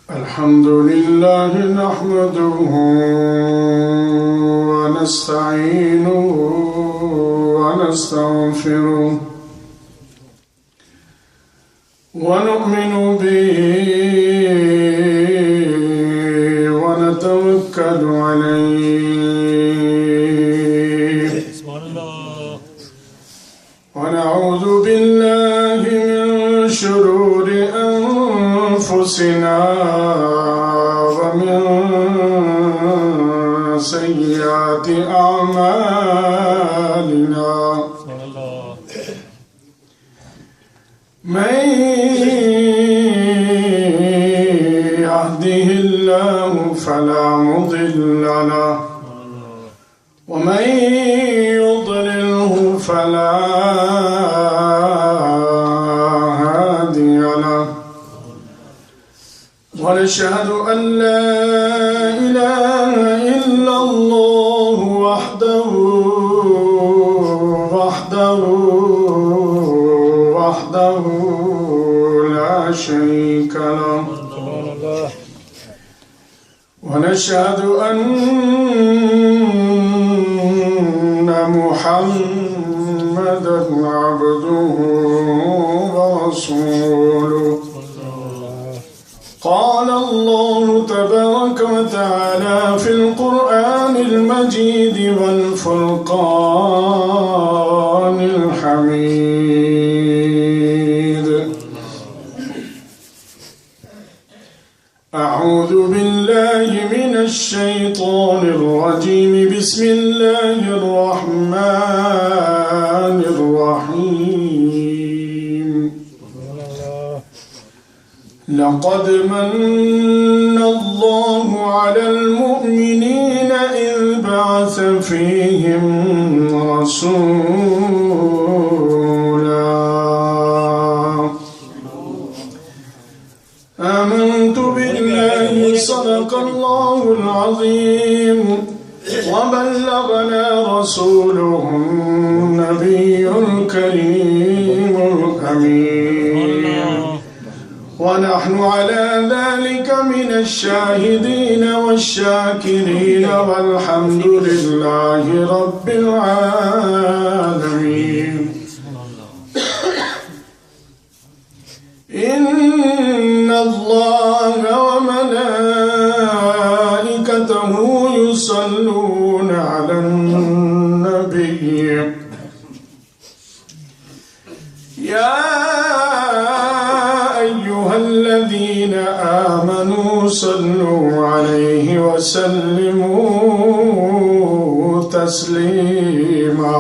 الحمد لله نحمده ونستعينه ونستغفره ونؤمن به ونتوكل عليه ونعوذ بالله من شرور أنفسنا ومن سيئات أعمالنا من يهده الله فلا مضل له ومن يضلله فلا هادي له ونشهد أن لا إله إلا الله وحده لا شريك له ونشهد أن محمدا عبده ورسوله قال الله تبارك وتعالى في القرآن المجيد والفرقان الحميد أعوذ بالله من الشيطان الرجيم بسم الله الرحمن الرحيم لقد من الله على المؤمنين إذ بعث فيهم رسولا آمنت بالله صدق الله العظيم وبلغنا رسوله النبي الكريم الأمين ونحن على ذلك من الشاهدين والشاكرين والحمد لله رب العالمين إن الله وملائكته يصلون على النبي يا أيها الذين آمنوا صلوا عليه وسلموا تسليما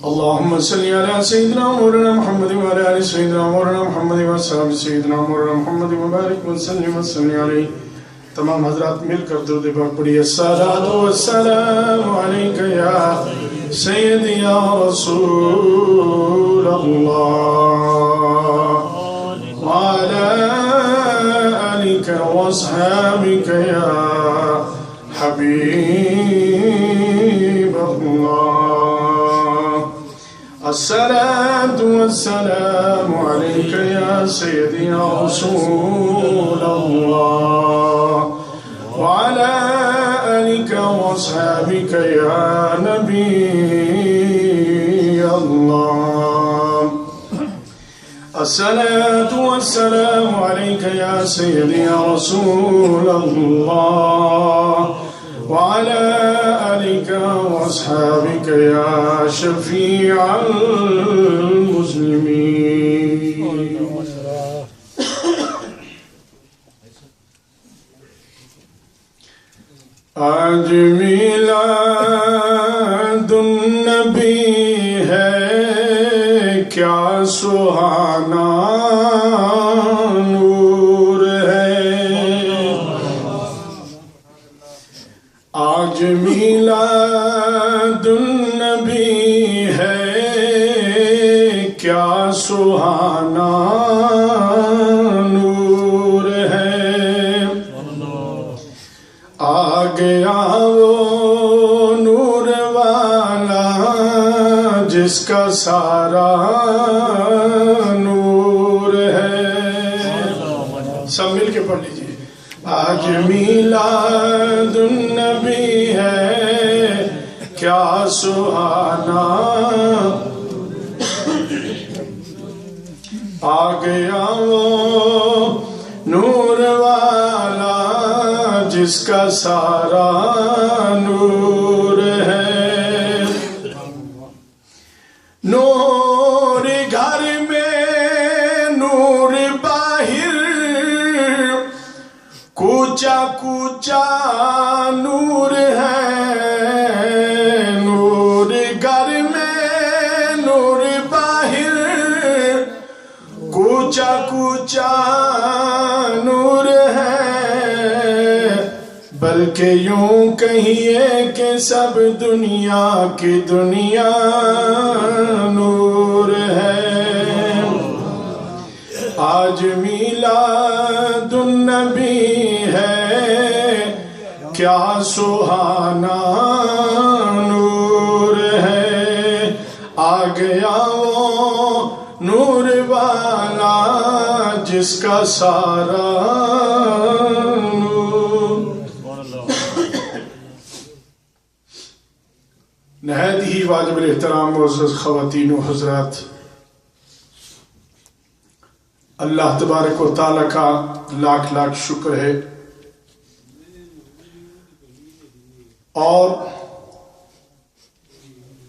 اللهم صل على سيدنا مولانا محمد وعلى آل سيدنا مولانا محمد وصحبه سيدنا مولانا محمد وبارك وسلم عليه تمام حضرات مل کر درود پاک پڑھیے الصلاۃ والسلام علیک یا سیدی یا رسول اللہ وعلى آلك واصحابك يا حبيب الله الصلاة والسلام عليك يا سيدي يا رسول الله وعلى آلك واصحابك يا نبي الله الصلاة والسلام عليك يا سيدي يا رسول الله وعلى آلك وأصحابك يا شفيع المسلمين آج میلاد النبی ہے کیا سہانا نور ہے آج میلاد النبی ہے کیا سہانا نور ہے آ گیا وہ نور والا جس کا سارا نور ہے آج میلاد النبی ہے کیا سہانا، آ گیا وہ نور والا جس کا سارا نور ہے، نور گھر میں نور باہر، کوچا کوچا نور ہے، نور گھر میں نور باہر، کوچا کوچا نور ہے، بلکہ یوں کہیے کہ سب دنیا کی دنیا نور ہے۔ آج میلاد النبی ہے کیا سہانا نور ہے، آ گیا وہ نور والا جس کا سارا نور۔ نہایت ہی واجب الاحترام معزز خواتین و حضرات، اللہ تبارک و تعالیٰ کا لاکھ لاکھ شکر ہے، اور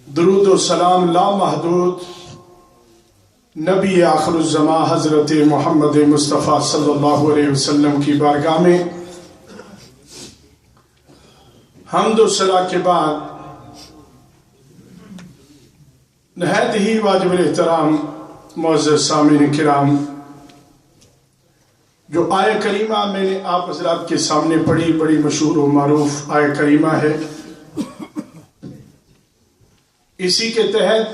درود و سلام لامحدود نبی آخر الزمان حضرت محمد مصطفیٰ صلی اللہ علیہ وسلم کی بارگاہ میں حمد و ثنا کے بعد نہایت ہی واجب الاحترام معزز سامعین کرام، جو آیہ کریمہ میں نے آپ حضرات کے سامنے پڑھی، بڑی مشہور و معروف آیہ کریمہ ہے، اسی کے تحت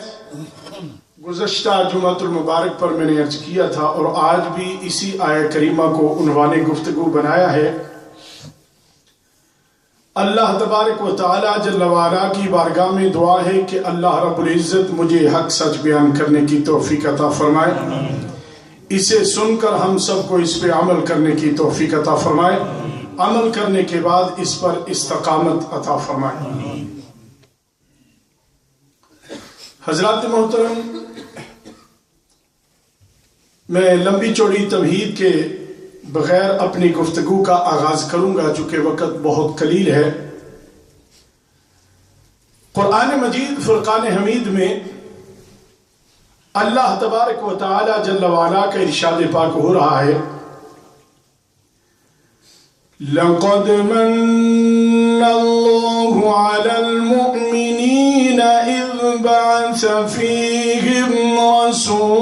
گزشتہ جمعۃ المبارک پر میں نے عرض کیا تھا، اور آج بھی اسی آیہ کریمہ کو عنوان گفتگو بنایا ہے۔ اللہ تبارک و تعالی جل وعلا کی بارگاہ میں دعا ہے کہ اللہ رب العزت مجھے حق سچ بیان کرنے کی توفیق عطا فرمائے، اسے سن کر ہم سب کو اس پہ عمل کرنے کی توفیق عطا فرمائے، عمل کرنے کے بعد اس پر استقامت عطا فرمائے۔ حضرات محترم، میں لمبی چوڑی تمہید کے بغیر اپنی گفتگو کا آغاز کروں گا، چونکہ وقت بہت قلیل ہے۔ قرآن مجید فرقان حمید میں اللہ تبارک و تعالی جل وعلا کا ارشاد پاک ہو رہا ہے، لَقَدْ مَنَّ اللَّهُ عَلَى الْمُؤْمِنِينَ إِذْ بَعَثَ فِيهِمْ رَسُولًا۔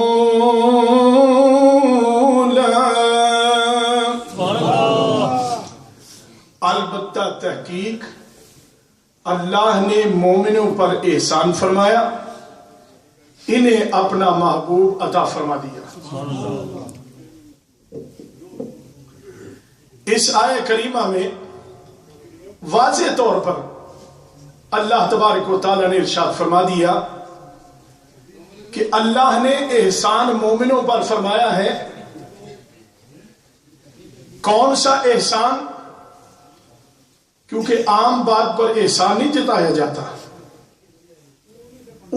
البتہ تحقیق اللہ نے مومنوں پر احسان فرمایا، انہیں اپنا محبوب عطا فرما دیا۔ اس آیہ کریمہ میں واضح طور پر اللہ تبارک و تعالیٰ نے ارشاد فرما دیا کہ اللہ نے احسان مومنوں پر فرمایا ہے۔ کون سا احسان؟ کیونکہ عام بات پر احسان نہیں جتایا جاتا،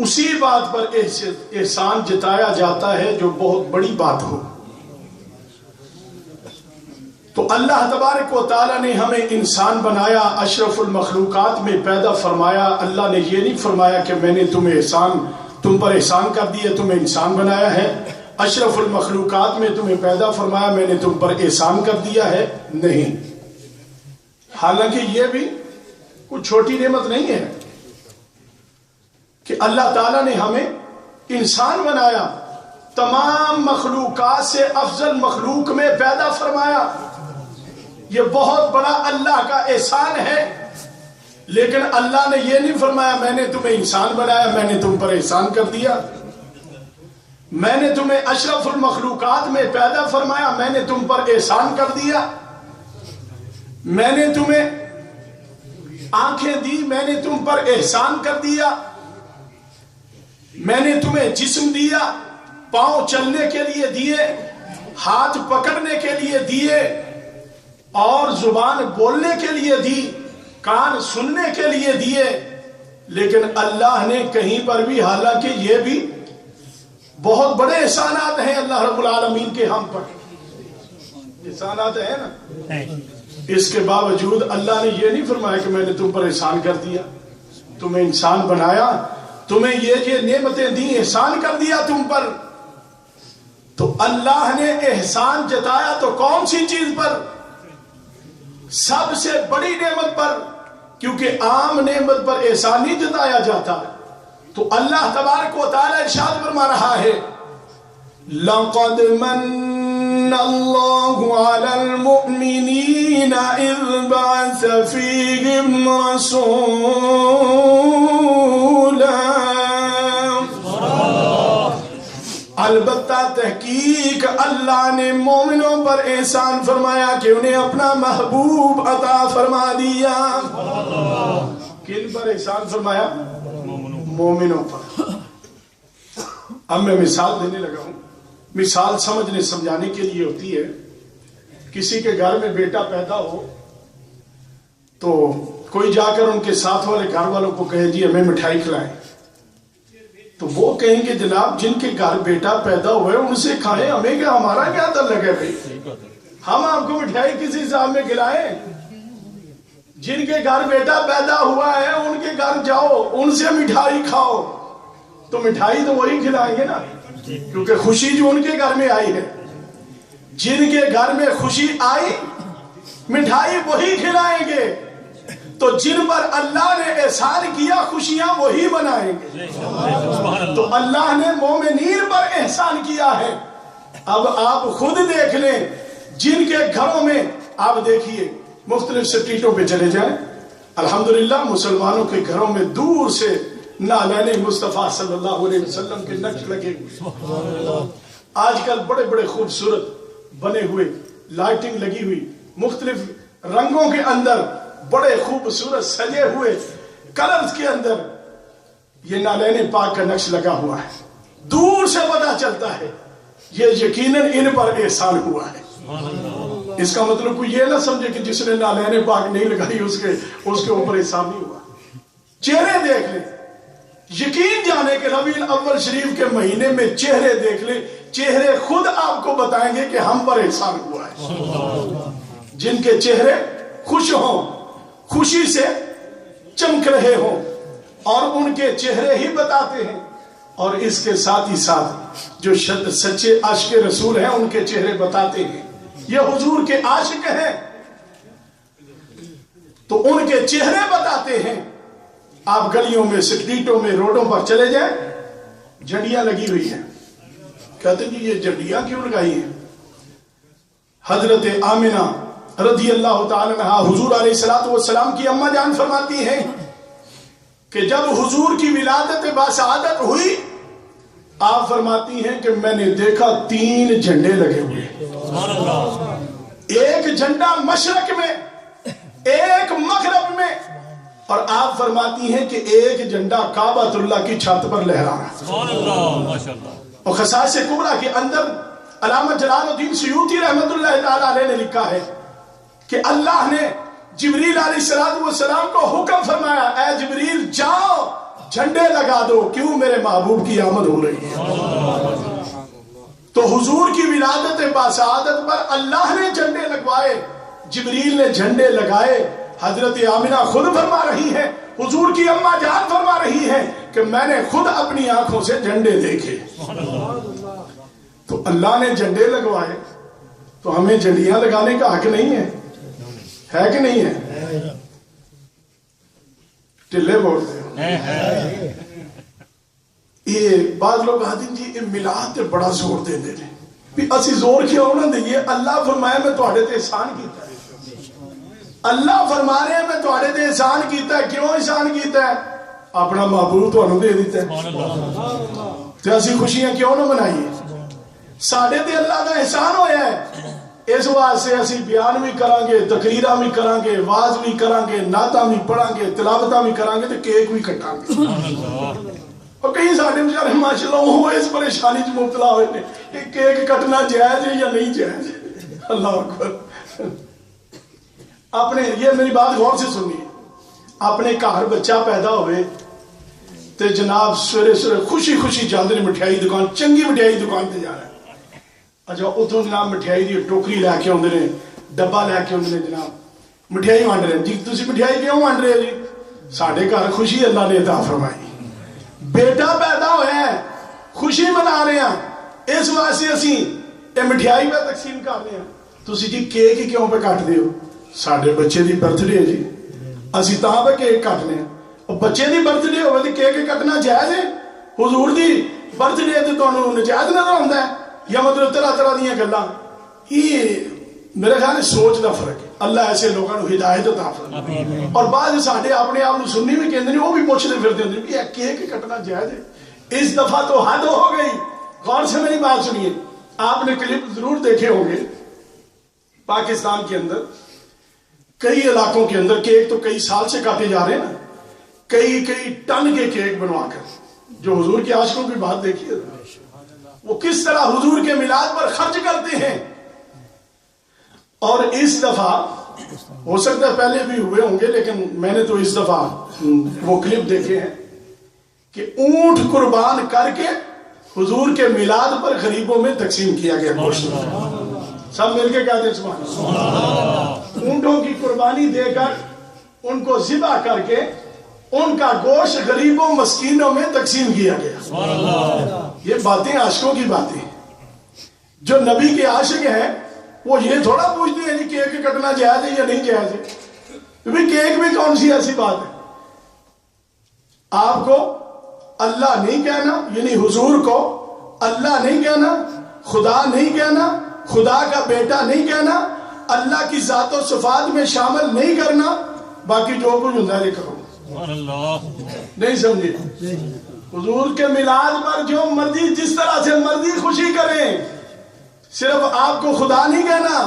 اسی بات پر احسان جتایا جاتا ہے جو بہت بڑی بات ہو۔ تو اللہ تبارک و تعالیٰ نے ہمیں انسان بنایا، اشرف المخلوقات میں پیدا فرمایا۔ اللہ نے یہ نہیں فرمایا کہ میں نے تم پر احسان کر دیا، تمہیں انسان بنایا ہے، اشرف المخلوقات میں تمہیں پیدا فرمایا، میں نے تم پر احسان کر دیا ہے، نہیں۔ حالانکہ یہ بھی کوئی چھوٹی نعمت نہیں ہے کہ اللہ تعالیٰ نے ہمیں انسان بنایا، تمام مخلوقات سے افضل مخلوق میں پیدا فرمایا۔ یہ بہت بڑا اللہ کا احسان ہے، لیکن اللہ نے یہ نہیں فرمایا میں نے تمہیں انسان بنایا، میں نے تم پر احسان کر دیا، میں نے تمہیں اشرف المخلوقات میں پیدا فرمایا، میں نے تم پر احسان کر دیا، میں نے تمہیں آنکھیں دی، میں نے تم پر احسان کر دیا، میں نے تمہیں جسم دیا، پاؤں چلنے کے لیے دیے، ہاتھ پکڑنے کے لیے دیے، اور زبان بولنے کے لیے دی، کان سننے کے لیے دیے، لیکن اللہ نے کہیں پر بھی، حالانکہ یہ بھی بہت بڑے احسانات ہیں اللہ رب العالمین کے ہم پر، احسانات ہیں نا، اس کے باوجود اللہ نے یہ نہیں فرمایا کہ میں نے تم پر احسان کر دیا، تمہیں انسان بنایا، تمہیں یہ نعمتیں دی، احسان کر دیا تم پر. تو اللہ نے احسان جتایا تو کون سی چیز پر؟ سب سے بڑی نعمت پر، کیونکہ عام نعمت پر احسان نہیں جتایا جاتا. تو اللہ تبارک و تعالی ارشاد فرما رہا ہے لَقَدْ مَنَّ اللَّهُ عَلَى الْمُؤْمِنِينَ إِذْ بَعَثَ فِيهِمْ رَسُولًا. البتہ تحقیق اللہ نے مومنوں پر احسان فرمایا کہ انہیں اپنا محبوب عطا فرما دیا. کن پر احسان فرمایا؟ مومنوں پر. اب میں مثال دینے لگا ہوں. مثال سمجھنے سمجھانے کے لیے ہوتی ہے. کسی کے گھر میں بیٹا پیدا ہو تو کوئی جا کر ان کے ساتھ والے گھر والوں کو کہے جی ہمیں مٹھائی کھلائیں، تو وہ کہیں گے جناب جن کے گھر بیٹا پیدا ہوئے ان سے کھائیں، ہمیں کیا، ہمارا کیا تعلق ہے بھائی، ہم آپ کو مٹھائی کسی صاحب میں کھلائیں. جن کے گھر بیٹا پیدا ہوا ہے ان کے گھر جاؤ، ان سے مٹھائی کھاؤ، تو مٹھائی تو وہی کھلائیں گے نا، کیونکہ خوشی جو ان کے گھر میں آئی ہے. جن کے گھر میں خوشی آئی مٹھائی وہی کھلائیں گے. تو جن پر اللہ نے احسان کیا خوشیاں وہی بنائیں گے. تو اللہ نے مومنین پر احسان کیا ہے. اب آپ خود دیکھ لیں جن کے گھروں میں، آپ دیکھیے مختلف سٹریٹوں پہ چلے جائیں، الحمدللہ مسلمانوں کے گھروں میں دور سے نالین مصطفیٰ صلی اللہ علیہ وسلم کے نقش لگے ہوئے. آج کل بڑے بڑے خوبصورت بنے ہوئے، لائٹنگ لگی ہوئی، مختلف رنگوں کے اندر بڑے خوبصورت سجے ہوئے کلرز کے اندر یہ نالین پاک کا نقش لگا ہوا ہے. دور سے پتہ چلتا ہے یہ یقیناً ان پر احسان ہوا ہے. اس کا مطلب کوئی یہ نہ سمجھے کہ جس نے نالین پاک نہیں لگائی اس کے اوپر احسان نہیں ہوا. چہرے دیکھ لیں، یقین جانے کہ ربیع الاول شریف کے مہینے میں چہرے دیکھ لیں، چہرے خود آپ کو بتائیں گے کہ ہم پر احسان ہوا ہے. جن کے چہرے خوش ہوں، خوشی سے چمک رہے ہوں، اور ان کے چہرے ہی بتاتے ہیں. اور اس کے ساتھ ہی ساتھ جو سچے عاشق رسول ہیں ان کے چہرے بتاتے ہیں یہ حضور کے عاشق ہیں، تو ان کے چہرے بتاتے ہیں. آپ گلیوں میں، سٹریٹوں میں، روڈوں پر چلے جائیں، جھنڈیاں لگی ہوئی ہیں. کہتے ہیں جی یہ جھنڈیاں کیوں لگائی ہیں؟ حضرت آمنہ رضی اللہ تعالی عنہ حضور علیہ السلام کی اماں جان فرماتی ہیں کہ جب حضور کی ولادت باسعادت ہوئی، آپ فرماتی ہیں کہ میں نے دیکھا 3 جھنڈے لگے ہوئے، ایک جھنڈا مشرق میں، ایک مغرب میں، اور آپ فرماتی ہیں کہ ایک جھنڈا کعبۃ اللہ کی چھت پر لہرا رہا ہے. اور خصائص کبریٰ کے اندر علامہ جلال الدین سیوطی رحمت اللہ تعالی علیہ نے لکھا ہے کہ اللہ نے جبریل علیہ السلام کو حکم فرمایا، اے جبریل جاؤ جھنڈے لگا دو، کیوں میرے محبوب کی آمد ہو رہی ہے. تو حضور کی ولادت باسعادت پر اللہ نے جھنڈے لگوائے، جبریل نے جھنڈے لگائے. حضرت آمنہ خود فرما رہی ہے، حضور کی اماں جان فرما رہی ہے کہ میں نے خود اپنی آنکھوں سے جھنڈے دیکھے. تو اللہ نے جھنڈے لگوائے تو ہمیں جھنڈیاں لگانے کا حق نہیں ہے کہ نہیں ہے؟ ٹلے بولتے ہیں. یہ بعض لوگ کہتے ہیں جی یہ میلاد تے بڑا زور دے دے بھی اسی زور کیوں نہ دئیے. اللہ فرمایا میں تواڈے تے احسان کیتا ہے. اللہ فرما رہے ہیں میں تواڈے تے احسان کیتا ہے. کیوں احسان کیتا ہے؟ اپنا محبوب تانوں دے دیتا ہے. تے اسی خوشیاں کیوں نہ منائیے؟ ساڈے تے اللہ دا احسان ہویا ہے. اس واسطے اسی بیان بھی کران گے، تقریراں بھی کران گے، واز بھی کران گے، نعتاں بھی پڑھان گے، تلاوتاں بھی کران گے، تے کیک بھی کٹان گے. اور کہیں ساڈے بیچارے ماشاءاللہ وہ اس پریشانی چ مبتلا ہوئے نے کہ کیک کٹنا جائز ہے یا نہیں جائز. اللہ اکبر. اپنے یہ میری بات غور سے سنیے، اپنے گھر بچہ پیدا ہوئے تے جناب سویرے سویرے خوشی خوشی جاندے نے مٹھائی دکان، چنگی مٹھائی دکان تے جا رہا ہے، اچھا اتوں جناب مٹھائی دی ٹوکری لے کے آندے نے، ڈبا لے کے آندے نے، جناب مٹھائی وانڈ رہے ہیں، جی تسی مٹھائی کیوں وانڈ رہے جی؟ ساڈے گھر خوشی اللہ نے عطا فرمائی، بیٹا پیدا ہوا ہے خوشی منا رہے ہیں، اس واسطے اسی یہ مٹھائی پہ تقسیم کر رہے ہیں۔ تسی جی کیک ہی کیوں پہ کٹ دے ہو؟ ساڈے بچے دی برتھ ڈے ہے جی، اسی تاں پہ کیک کٹنے ہیں، اور بچے دی برتھ ڈے ہوئے تو کیک کٹنا جائز ہے؟ حضور دی برتھ ڈے تو تمہیں نجائز نظر آتا ہے؟ یا مطلب طرح طرح دیا گلاں؟ یہ میرے خیال سوچ دا فرق ہے، اللہ ایسے لوگوں کو ہدایت عطا فرمائے۔ اور بعض ساڈے اپنے آپ کو سننی بھی کہندے نے، وہ بھی پوچھتے پھرتے ہیں کہ یہ کیک کٹنا جائز ہے؟ اس دفعہ تو حد ہو گئی۔ غور سے میری بات سنیے، آپ نے کلپ ضرور دیکھے ہوں گے، پاکستان کے اندر کئی علاقوں کے اندر کیک تو کئی سال سے کاٹے جا رہے ہیں نا، کئی ٹن کے کیک بنوا کر، جو حضور کے عاشقوں کی بات دیکھیے وہ کس طرح حضور کے میلاد پر خرچ کرتے ہیں۔ اور اس دفعہ ہو سکتا ہے پہلے بھی ہوئے ہوں گے، لیکن میں نے تو اس دفعہ وہ کلپ دیکھے ہیں کہ اونٹ قربان کر کے حضور کے میلاد پر غریبوں میں تقسیم کیا گیا گوشت، سب مل کے کہتے ہیں سبحان اللہ۔ اونٹوں کی قربانی دے کر ان کو ذبح کر کے ان کا گوشت غریبوں مسکینوں میں تقسیم کیا گیا۔ یہ باتیں عاشقوں کی باتیں، جو نبی کے عاشق ہیں وہ یہ تھوڑا پوچھتے ہیں جی کیک کٹنا جائز ہے یا نہیں جائز ہے، کیونکہ کیک بھی کون سی ایسی بات ہے؟ آپ کو اللہ نہیں کہنا، یعنی حضور کو اللہ نہیں کہنا، خدا نہیں کہنا، خدا کا بیٹا نہیں کہنا، اللہ کی ذات و صفات میں شامل نہیں کرنا، باقی جو کچھ ہوتا ہے کرو۔ نہیں سمجھے؟ حضور کے میلاد پر جو مرضی جس طرح سے مرضی خوشی کریں، صرف آپ کو خدا نہیں کہنا،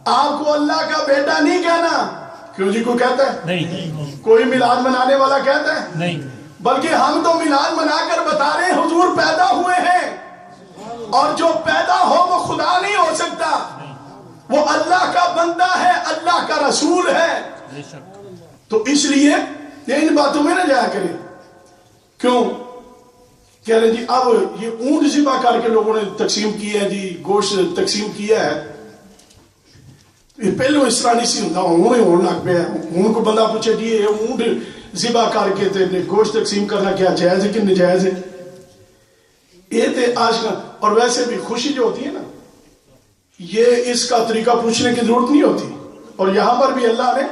آپ کو اللہ کا بیٹا نہیں کہنا۔ کیوں جی کوئی کہتا ہے؟ نہیں۔ کوئی میلاد منانے والا کہتا ہے؟ نہیں۔ بلکہ ہم تو میلاد منا کر بتا رہے ہیں حضور پیدا ہوئے ہیں، اور جو پیدا ہو وہ خدا نہیں ہو سکتا، وہ اللہ کا بندہ ہے، اللہ کا رسول ہے۔ تو اس لیے ان باتوں میں نہ جایا کریں۔ کیوں کہہ رہے جی اب یہ اونٹ ذبح کر کے لوگوں نے تقسیم کیا ہے، جی گوشت تقسیم کیا ہے، یہ پہلو اس طرح نہیں سی ہوتا، ہوں لگ پہ ہوں کو بندہ پوچھے جی یہ اونٹ ذبح کر کے تے گوشت تقسیم کرنا کیا جائز ہے کہ نجائز ہے؟ یہ تے آج اور ویسے بھی خوشی جو ہوتی ہے نا، یہ اس کا طریقہ پوچھنے کی ضرورت نہیں ہوتی۔ اور یہاں پر بھی اللہ نے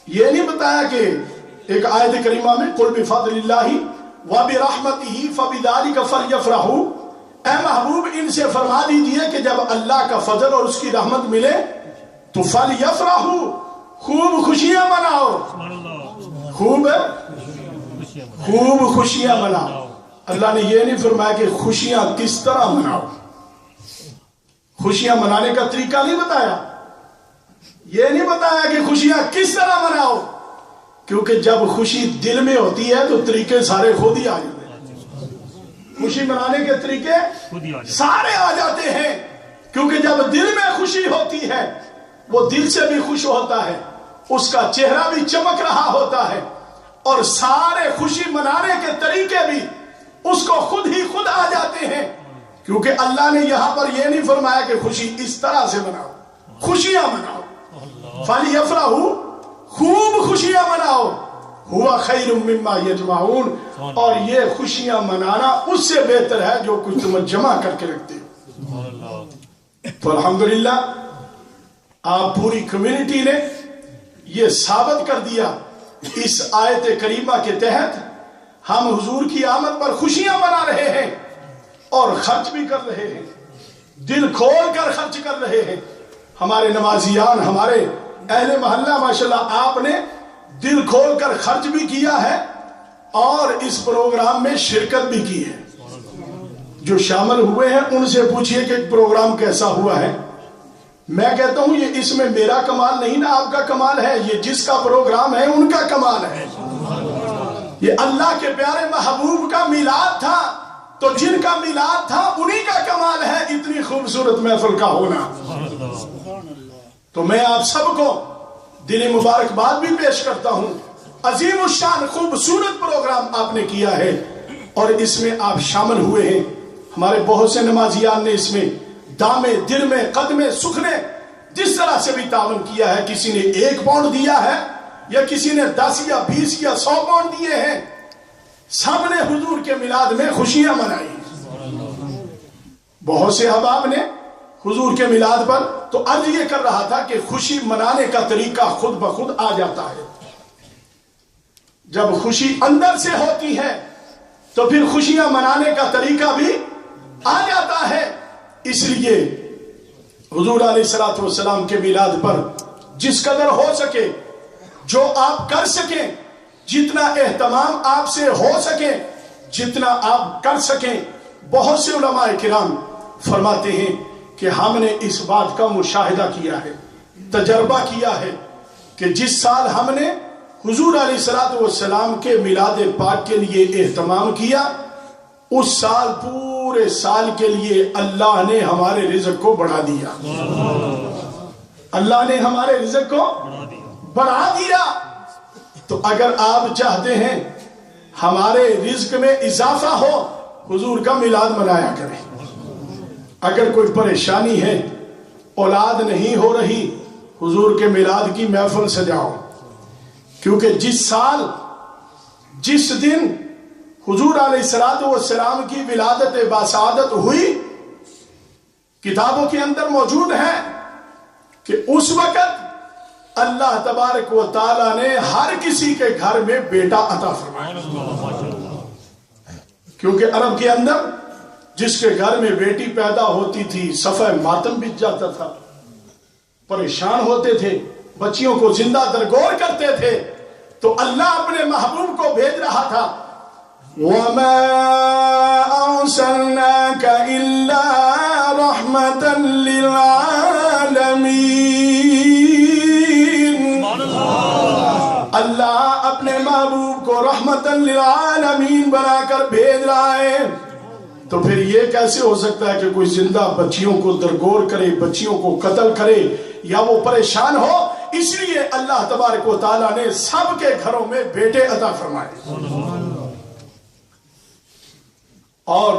یہ نہیں بتایا کہ ایک آیت کریمہ میں قُلْ بِفَضْلِ اللَّهِ وَبِرَحْمَتِهِ فَبِذَلِكَ فَلْيَفْرَحُوا، اے محبوب ان سے فرما دیجئے کہ جب اللہ کا فضل اور اس کی رحمت ملے تو فَلْيَفْرَحُوا، خوب خوشیاں مناؤ، خوب خوشیاں مناؤ۔ اللہ نے یہ نہیں فرمایا کہ خوشیاں کس طرح مناؤ، خوشیاں منانے کا طریقہ نہیں بتایا، یہ نہیں بتایا کہ خوشیاں کس طرح مناؤ، کیونکہ جب خوشی دل میں ہوتی ہے تو طریقے سارے خود ہی آ جاتے ہیں، خوشی منانے کے طریقے سارے آ جاتے ہیں، کیونکہ جب دل میں خوشی ہوتی ہے وہ دل سے بھی خوش ہوتا ہے، اس کا چہرہ بھی چمک رہا ہوتا ہے، اور سارے خوشی منانے کے طریقے بھی اس کو خود ہی خود آ جاتے ہیں، کیونکہ اللہ نے یہاں پر یہ نہیں فرمایا کہ خوشی اس طرح سے مناؤ، خوشیاں مناؤ، فَلْيَفْرَحُوا، خوب خوشیاں مناؤ، ہوا خیر مما یجمعون، اور یہ خوشیاں منانا اس سے بہتر ہے جو کچھ تم جمع کر کے رکھتے ہو۔ تو الحمدللہ آپ پوری کمیونٹی نے یہ ثابت کر دیا، اس آیت کریمہ کے تحت ہم حضور کی آمد پر خوشیاں منا رہے ہیں اور خرچ بھی کر رہے ہیں، دل کھول کر خرچ کر رہے ہیں۔ ہمارے نمازیان، ہمارے اہل محلہ ماشاءاللہ آپ نے دل کھول کر خرچ بھی کیا ہے اور اس پروگرام میں شرکت بھی کی ہے۔ جو شامل ہوئے ہیں ان سے پوچھئے کہ پروگرام کیسا ہوا ہے۔ میں کہتا ہوں یہ اس میں میرا کمال نہیں نا آپ کا کمال ہے، یہ جس کا پروگرام ہے ان کا کمال ہے۔ یہ اللہ کے پیارے محبوب کا میلاد تھا، تو جن کا میلاد تھا انہی کا کمال ہے اتنی خوبصورت محفل کا ہونا۔ تو میں آپ سب کو دلی مبارکباد بھی پیش کرتا ہوں. عظیم الشان خوبصورت پروگرام آپ نے کیا ہے اور اس میں آپ شامل ہوئے ہیں. ہمارے بہت سے نمازیان نے اس میں دامے دل میں قدمے سکھنے جس طرح سے بھی تعاون کیا ہے. کسی نے 1 پاؤنڈ دیا ہے یا کسی نے 10 یا 20 یا 100 پاؤنڈ دیے ہیں. سب نے حضور کے میلاد میں خوشیاں منائی. بہت سے احباب نے حضور کے میلاد پر تو عرض یہ کر رہا تھا کہ خوشی منانے کا طریقہ خود بخود آ جاتا ہے. جب خوشی اندر سے ہوتی ہے تو پھر خوشیاں منانے کا طریقہ بھی آ جاتا ہے. اس لیے حضور علیہ الصلوۃ والسلام کے میلاد پر جس قدر ہو سکے جو آپ کر سکیں, جتنا اہتمام آپ سے ہو سکے, جتنا آپ کر سکیں. بہت سے علماء کرام فرماتے ہیں کہ ہم نے اس بات کا مشاہدہ کیا ہے, تجربہ کیا ہے کہ جس سال ہم نے حضور علیہ الصلوۃ والسلام کے میلاد پاک کے لیے اہتمام کیا, اس سال پورے سال کے لیے اللہ نے ہمارے رزق کو بڑھا دیا. اللہ نے ہمارے رزق کو بڑھا دیا. تو اگر آپ چاہتے ہیں ہمارے رزق میں اضافہ ہو, حضور کا میلاد منایا کریں. اگر کوئی پریشانی ہے, اولاد نہیں ہو رہی, حضور کے میلاد کی محفل سجاؤ. کیونکہ جس سال جس دن حضور علیہ الصلوۃ والسلام کی ولادت باسعادت ہوئی, کتابوں کے اندر موجود ہے کہ اس وقت اللہ تبارک و تعالی نے ہر کسی کے گھر میں بیٹا عطا فرمایا. کیونکہ عرب کے اندر جس کے گھر میں بیٹی پیدا ہوتی تھی صفحہ ماتم بچ جاتا تھا, پریشان ہوتے تھے, بچیوں کو زندہ درگور کرتے تھے. تو اللہ اپنے محبوب کو بھیج رہا تھا, وَمَا أَرْسَلْنَاكَ إِلَّا رَحْمَةً لِلْعَالَمِينَ. اللہ اپنے محبوب کو رحمتاً للعالمین بنا کر بھیج رہا ہے. تو پھر یہ کیسے ہو سکتا ہے کہ کوئی زندہ بچیوں کو درگور کرے, بچیوں کو قتل کرے یا وہ پریشان ہو؟ اس لیے اللہ تبارک و تعالیٰ نے سب کے گھروں میں بیٹے عطا فرمائے. اور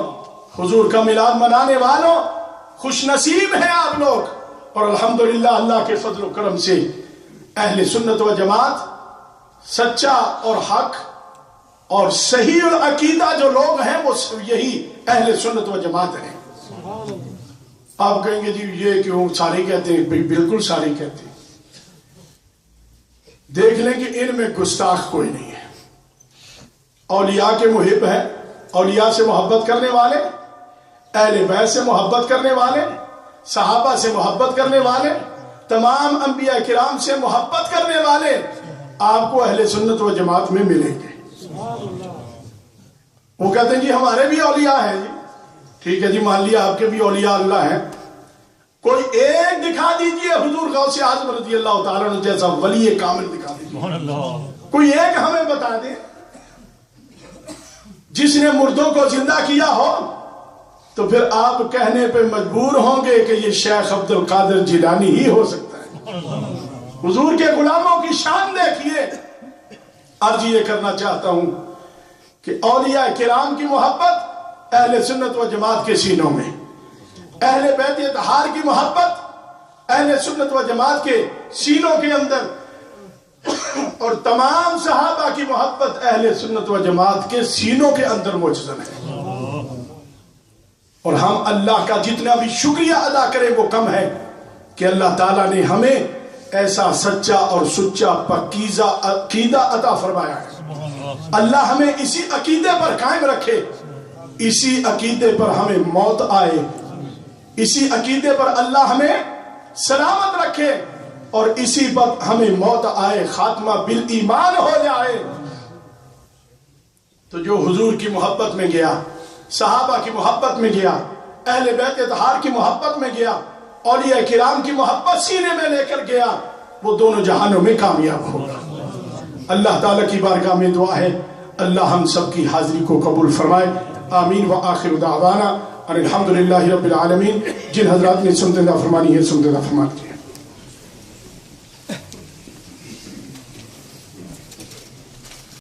حضور کا میلاد منانے والوں خوش نصیب ہیں آپ لوگ. اور الحمدللہ اللہ کے فضل و کرم سے اہل سنت و جماعت سچا اور حق اور صحیح العقیدہ جو لوگ ہیں وہ یہی اہل سنت و جماعت ہیں. آپ کہیں گے جی یہ کیوں سارے کہتے ہیں؟ بالکل سارے کہتے ہیں. دیکھ لیں کہ ان میں گستاخ کوئی نہیں ہے. اولیاء کے محب ہیں, اولیاء سے محبت کرنے والے, اہل بیت سے محبت کرنے والے, صحابہ سے محبت کرنے والے, تمام انبیاء کرام سے محبت کرنے والے آپ کو اہل سنت و جماعت میں ملیں گے. وہ کہتے ہیں جی ہمارے بھی اولیاء ہیں. جی ٹھیک ہے جی, مان لیا آپ کے بھی اولیاء اللہ ہیں. کوئی ایک دکھا دیجئے حضور غوث اعظم رضی اللہ تعالیٰ عنہ جیسا ولی کامل دکھا دیجئے. کوئی ایک ہمیں بتا دے جس نے مردوں کو زندہ کیا ہو. تو پھر آپ کہنے پہ مجبور ہوں گے کہ یہ شیخ عبد القادر جیلانی ہی ہو سکتا ہے. حضور کے غلاموں کی شان دیکھیے. عرض یہ کرنا چاہتا ہوں کہ اولیاء کرام کی محبت اہل سنت و جماعت کے سینوں میں, اہل بیت اطہار کی محبت اہل سنت و جماعت کے سینوں کے اندر, اور تمام صحابہ کی محبت اہل سنت و جماعت کے سینوں کے اندر موجود ہے. اور ہم اللہ کا جتنا بھی شکریہ ادا کریں وہ کم ہے کہ اللہ تعالیٰ نے ہمیں ایسا سچا اور سچا پاکیزہ عقیدہ عطا فرمایا ہے. اللہ ہمیں اسی عقیدے پر قائم رکھے, اسی عقیدے پر ہمیں موت آئے, اسی عقیدے پر اللہ ہمیں سلامت رکھے, اور اسی وقت ہمیں موت آئے, خاتمہ بالایمان ہو جائے. تو جو حضور کی محبت میں گیا, صحابہ کی محبت میں گیا, اہل بیت اطہار کی محبت میں گیا, اولیاء کرام کی محبت سینے میں لے کر گیا, وہ دونوں جہانوں میں کامیاب ہوگا. اللہ تعالیٰ کی بارگاہ میں دعا ہے اللہ ہم سب کی حاضری کو قبول فرمائے. آمین. وآخر دعوانا الحمدللہ رب العالمین. جن حضرات نے سنت فرمانی ہے سنت فرمانی ہے.